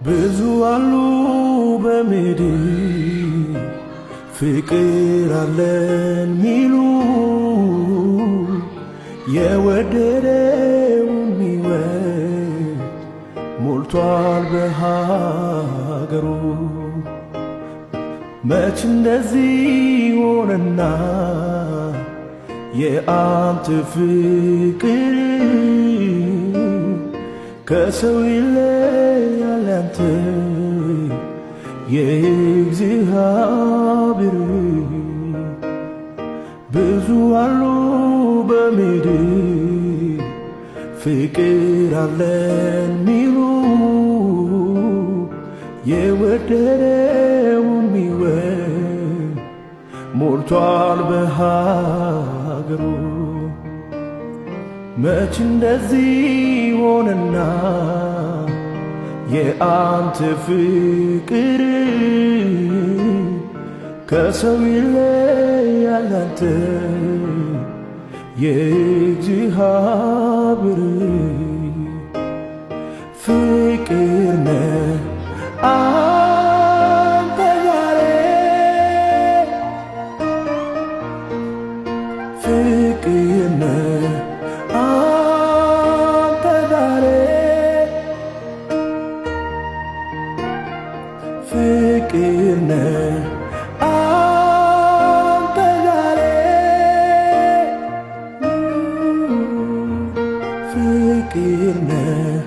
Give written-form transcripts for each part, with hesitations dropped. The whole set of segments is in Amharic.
ብዙ አሉ በምድር ፍቅር አለን ሚሉ የወደደው ሚወድ ሞልቷል በሀገሩ። መች እንደዚህ ሆነና የአንተ ፍቅር ከሰው ይለያል ያንተ የእግዚአብሔር። ብዙ አሉ በምድር ፍቅር አለን ሚሉ የወደደው ሚወድ ሞልቷል በሀገሩ። መች እንደዚህ ሆነና የአንተ ፍቅር ከሰው ይለያል ያንተ የእግዚአብሔር። ፍቅር ነህ አንተ ዛሬ ፍቅር ነህ አንተ ዛሬ ፍቅር ነህ አንተ ዛሬ ፍቅር ነህ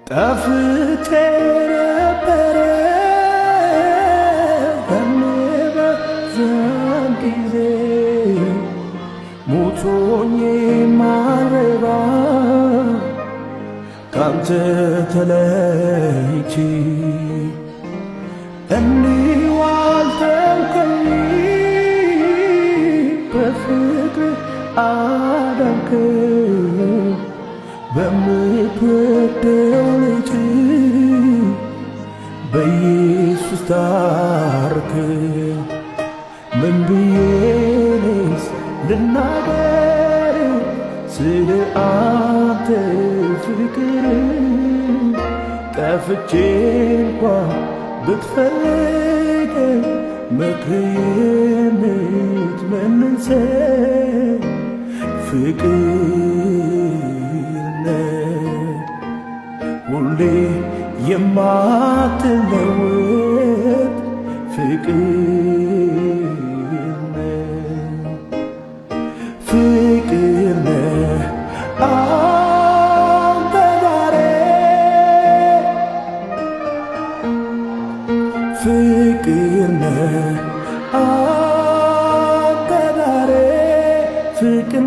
ጠፍቼ ነበረ በምበዛም ጊዜ ሞቶኝ ማረባ ካንተ ተለይቼ እንዲሁ አልተውከኝ በፍቅር አዳንከኝ በምትወደው ልጅ በኢየሱስ ታረከኝ። ምን ብዬስ ልናገር ስለ አንተ ፍቅር? ጠፍቼ እንኳ ብትፈልገኝ ምክሬን የምትመልሰኝ ፍቅር ሁሌ የማትለወጥ ፍቅር ፍቅር ነህ አንተ ዛሬ ፍቅር ነህ አንተ ዛሬ ፍቅር